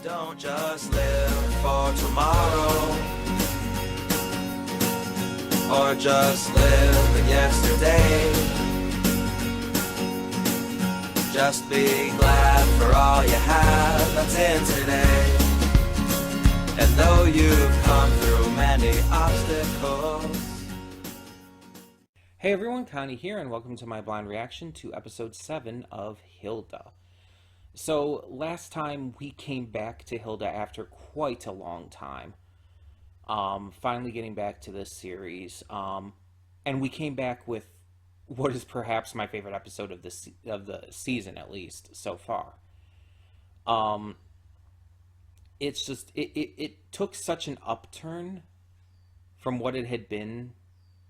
Don't just live for tomorrow, or just live in yesterday. Just be glad for all you have that's in today. And though you've come through many obstacles. Hey everyone, Connie here, and welcome to my blind reaction to episode 7 of Hilda. So, last time we came back to Hilda after quite a long time. Finally getting back to this series. And we came back with what is perhaps my favorite episode of the season, at least, so far. It's just, it took such an upturn from what it had been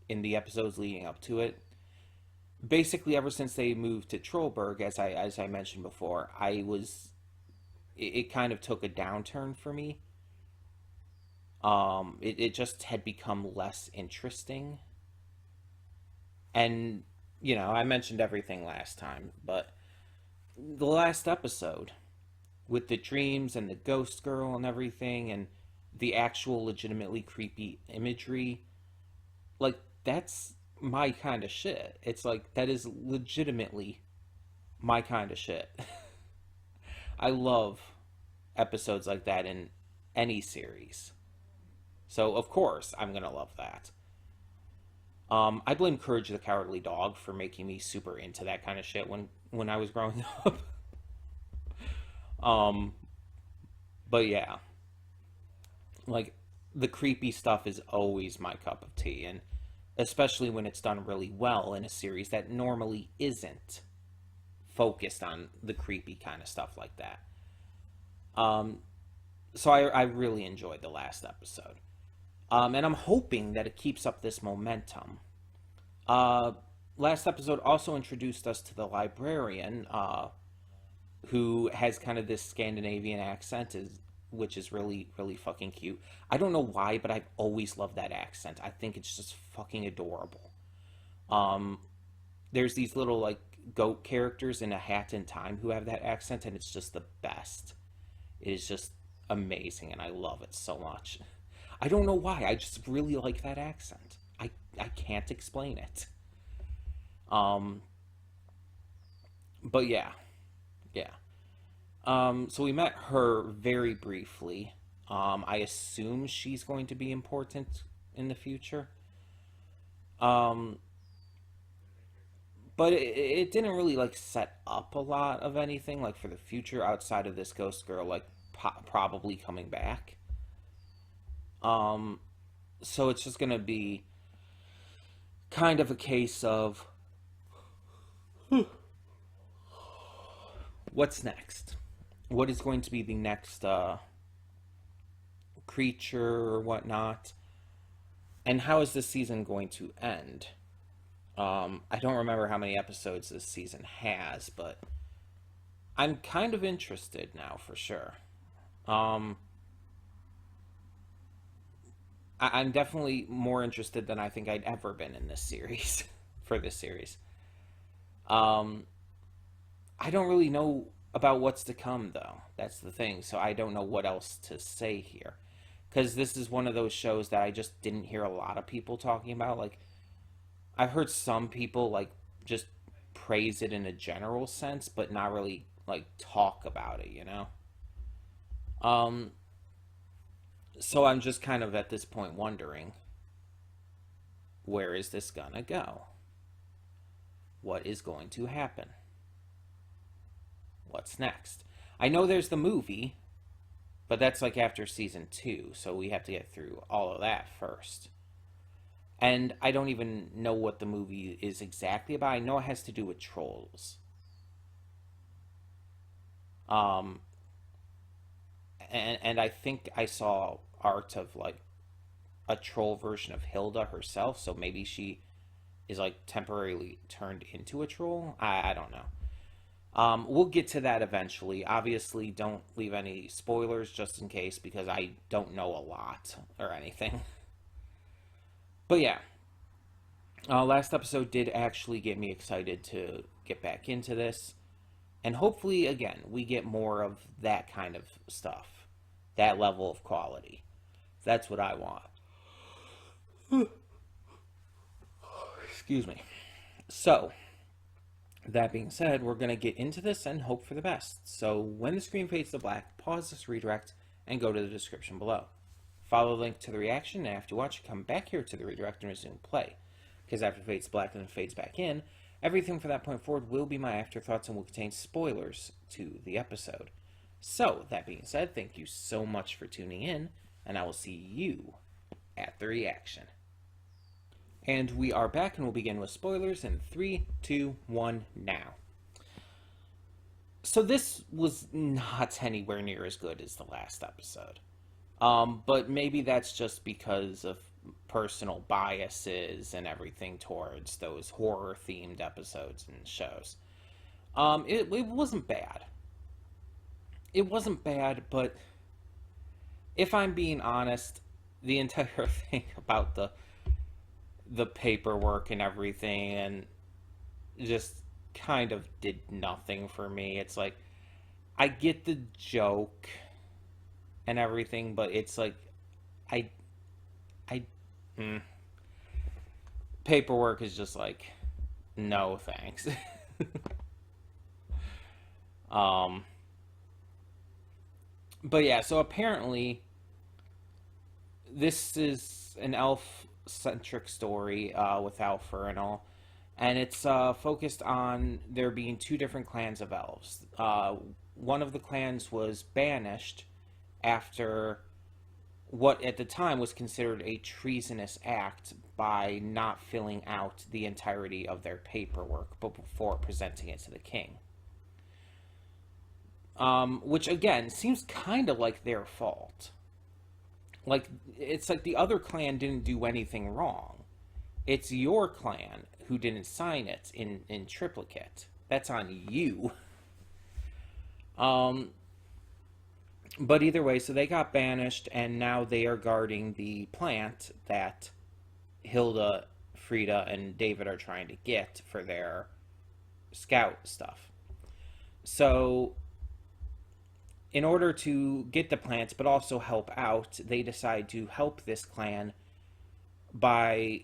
in the episodes leading up to it. Basically, ever since they moved to Trollberg, as I mentioned before, it kind of took a downturn for me. It just had become less interesting. And, you know, I mentioned everything last time, but the last episode, with the dreams and the ghost girl and everything, and the actual legitimately creepy imagery, like, that's my kind of shit. It's like, that is legitimately my kind of shit. I love episodes like that in any series. So, of course, I'm gonna love that. I blame Courage the Cowardly Dog for making me super into that kind of shit when I was growing up. But yeah. Like, the creepy stuff is always my cup of tea, and especially when it's done really well in a series that normally isn't focused on the creepy kind of stuff like that. So I really enjoyed the last episode. And I'm hoping that it keeps up this momentum. Last episode also introduced us to the librarian, who has kind of this Scandinavian accent, which is really, really fucking cute. I don't know why, but I've always loved that accent. I think it's just fucking adorable. There's these little, like, goat characters in A Hat in Time who have that accent, and it's just the best. It is just amazing, and I love it so much. I don't know why, I just really like that accent. I can't explain it. But yeah. So we met her very briefly. I assume she's going to be important in the future. But it didn't really, like, set up a lot of anything, like, for the future outside of this ghost girl, like, probably coming back. So it's just gonna be kind of a case of what's next? What is going to be the next creature or whatnot? And how is this season going to end? I don't remember how many episodes this season has, but I'm kind of interested now for sure. I'm definitely more interested than I think I'd ever been in this series, for this series. I don't really know about what's to come, though. That's the thing, so I don't know what else to say here. Because this is one of those shows that I just didn't hear a lot of people talking about. Like, I've heard some people, like, just praise it in a general sense, but not really, like, talk about it, you know? So I'm just kind of at this point wondering, where is this gonna go? What is going to happen? What's next? I know there's the movie, but that's like after season 2, so we have to get through all of that first. And I don't even know what the movie is exactly about. I know it has to do with trolls. And I think I saw art of, like, a troll version of Hilda herself, so maybe she is, like, temporarily turned into a troll. I don't know. We'll get to that eventually. Obviously, don't leave any spoilers just in case, because I don't know a lot or anything. But yeah, last episode did actually get me excited to get back into this. And hopefully, again, we get more of that kind of stuff. That level of quality. That's what I want. Excuse me. So, that being said, we're going to get into this and hope for the best. So, when the screen fades to black, pause this redirect and go to the description below. Follow the link to the reaction, and after you watch, come back here to the redirect and resume play. Because after it fades to black and it fades back in, everything from that point forward will be my afterthoughts and will contain spoilers to the episode. So, that being said, thank you so much for tuning in, and I will see you at the reaction. And we are back, and we'll begin with spoilers in 3, 2, 1, now. So this was not anywhere near as good as the last episode. But maybe that's just because of personal biases and everything towards those horror-themed episodes and shows. It wasn't bad. It wasn't bad, but if I'm being honest, the entire thing about the paperwork and everything and just kind of did nothing for me. It's like, I get the joke and everything, but it's like, paperwork is just like, no thanks. But yeah, so apparently this is an elf-centric story with Alpha and all, and it's focused on there being two different clans of elves. One of the clans was banished after what at the time was considered a treasonous act by not filling out the entirety of their paperwork before presenting it to the king. Which again seems kind of like their fault. Like, it's like the other clan didn't do anything wrong. It's your clan who didn't sign it in triplicate. That's on you. But either way, so they got banished, and now they are guarding the plant that Hilda, Frida, and David are trying to get for their scout stuff. So, in order to get the plants, but also help out, they decide to help this clan by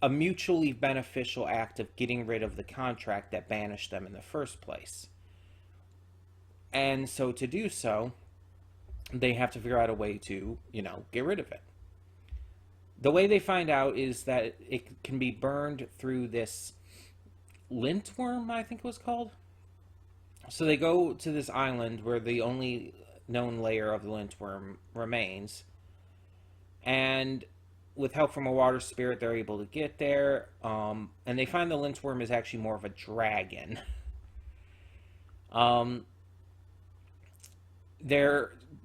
a mutually beneficial act of getting rid of the contract that banished them in the first place. And so to do so, they have to figure out a way to, get rid of it. The way they find out is that it can be burned through this lint worm, I think it was called. So they go to this island where the only known layer of the lint worm remains. And with help from a water spirit, they're able to get there. And they find the lint worm is actually more of a dragon.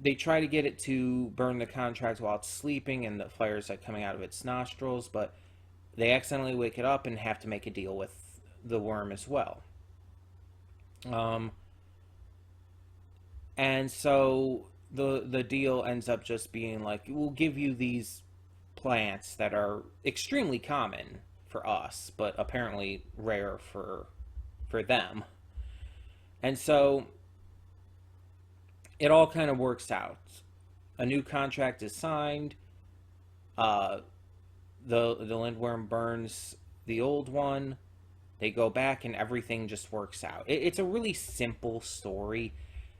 They try to get it to burn the contract while it's sleeping and the fires are coming out of its nostrils, but they accidentally wake it up and have to make a deal with the worm as well. And so the deal ends up just being like, we'll give you these plants that are extremely common for us, but apparently rare for them. And so it all kind of works out. A new contract is signed. The lindworm burns the old one. They go back and everything just works out. It's a really simple story,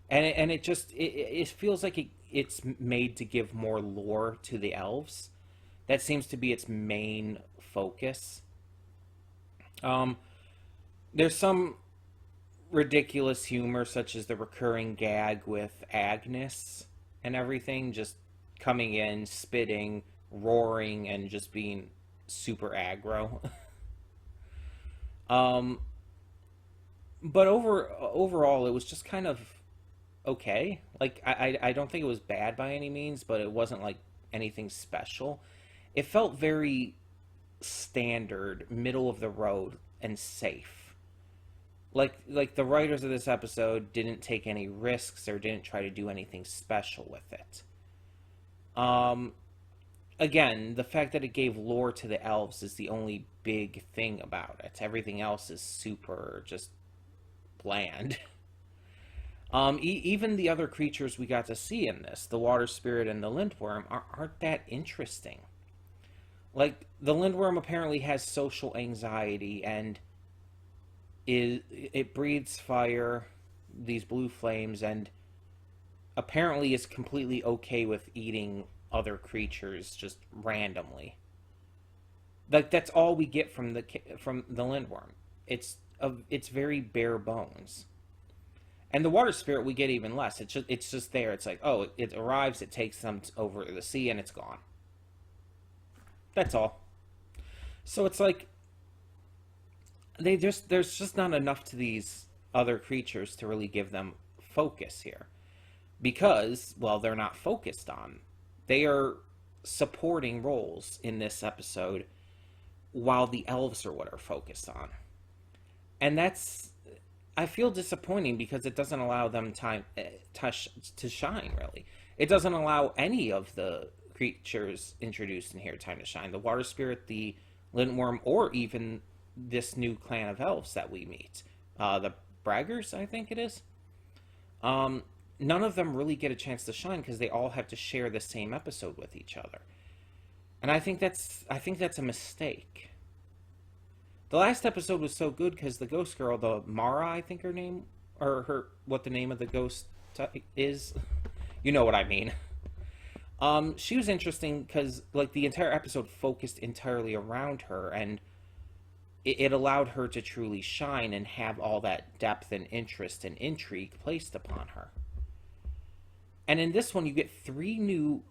and it feels like it's made to give more lore to the elves. That seems to be its main focus. There's some ridiculous humor, such as the recurring gag with Agnes and everything, just coming in, spitting, roaring, and just being super aggro. But overall, it was just kind of okay. Like, I don't think it was bad by any means, but it wasn't like anything special. It felt very standard, middle of the road, and safe. Like the writers of this episode didn't take any risks or didn't try to do anything special with it. Again, the fact that it gave lore to the elves is the only big thing about it. Everything else is super just bland. Even the other creatures we got to see in this, the water spirit and the lindworm, aren't that interesting. Like, the lindworm apparently has social anxiety, and it breathes fire, these blue flames, and apparently is completely okay with eating other creatures just randomly. Like, that's all we get from the lindworm. It's very bare bones. And the water spirit we get even less. It's just there. It's like, oh, it arrives, it takes them over the sea, and it's gone. That's all. So it's like there's just not enough to these other creatures to really give them focus here. Because, well, they're not focused on. They are supporting roles in this episode while the elves are what are focused on. And that's, I feel disappointing because it doesn't allow them time to shine, really. It doesn't allow any of the creatures introduced in here time to shine. The water spirit, the lindworm, or even this new clan of elves that we meet. The braggers, I think it is. None of them really get a chance to shine because they all have to share the same episode with each other. And I think that's a mistake. The last episode was so good because the ghost girl, the Mara, I think her name, or what the name of the ghost is, you know what I mean. She was interesting because, like, the entire episode focused entirely around her, and it allowed her to truly shine and have all that depth and interest and intrigue placed upon her. And in this one, you get two new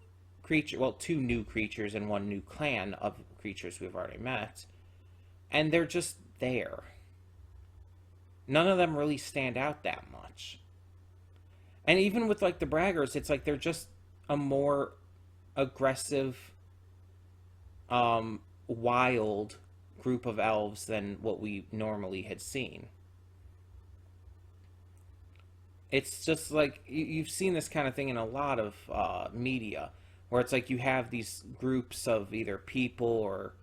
creatures and one new clan of creatures we've already met, and they're just there. None of them really stand out that much. And even with, like, the braggers, it's like they're just a more aggressive, wild group of elves than what we normally had seen. It's just like, you've seen this kind of thing in a lot of media, where it's like you have these groups of either people or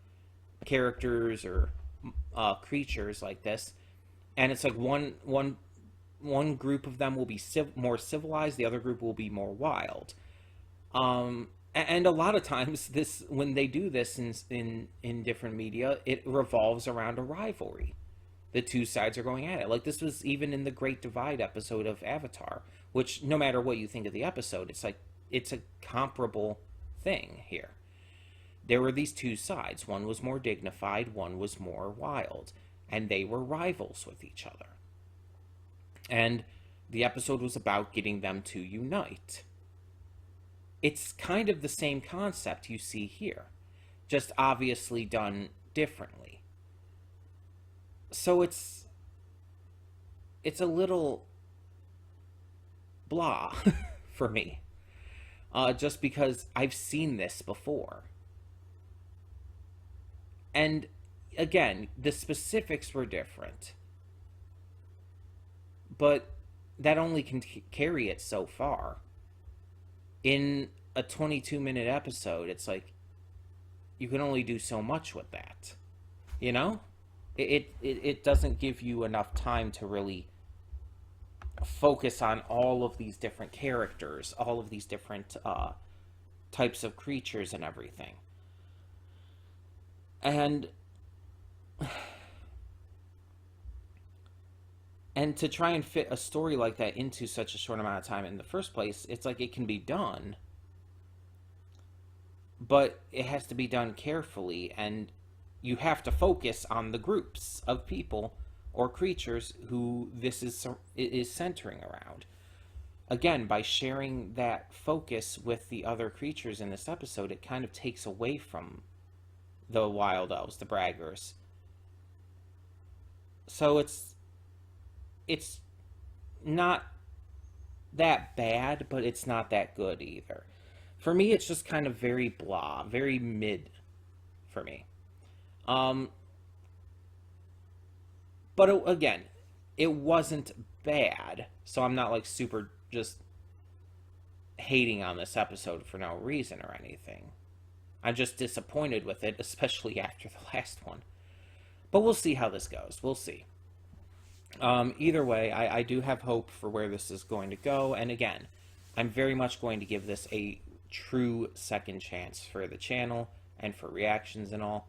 characters or creatures like this, and it's like one group of them will be more civilized, the other group will be more wild. And a lot of times, when they do this in different media, it revolves around a rivalry. The two sides are going at it. Like, this was even in the Great Divide episode of Avatar, which, no matter what you think of the episode, it's like, it's a comparable thing here. There were these two sides. One was more dignified, one was more wild, and they were rivals with each other. And the episode was about getting them to unite. It's kind of the same concept you see here, just obviously done differently. So it's a little blah for me, just because I've seen this before. And again, the specifics were different, but that only can carry it so far. In a 22-minute episode, it's like, you can only do so much with that, you know? It doesn't give you enough time to really focus on all of these different characters, all of these different types of creatures and everything. And to try and fit a story like that into such a short amount of time in the first place, it's like, it can be done, but it has to be done carefully, and you have to focus on the groups of people or creatures who this is centering around. Again, by sharing that focus with the other creatures in this episode, it kind of takes away from the wild elves, the braggers. So it's not that bad, but it's not that good either. For me, it's just kind of very blah, very mid for me. But again, it wasn't bad, so I'm not like super just hating on this episode for no reason or anything. I'm just disappointed with it, especially after the last one. But we'll see how this goes. We'll see. Either way, I do have hope for where this is going to go. And again, I'm very much going to give this a true second chance for the channel and for reactions and all.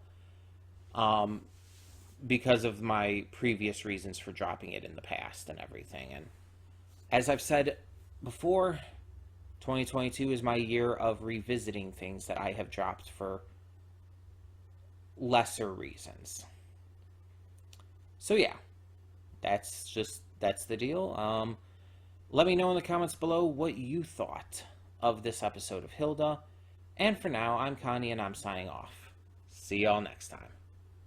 Because of my previous reasons for dropping it in the past and everything. And as I've said before, 2022 is my year of revisiting things that I have dropped for lesser reasons. So yeah, that's the deal. Let me know in the comments below what you thought of this episode of Hilda. And for now, I'm Connie and I'm signing off. See y'all next time.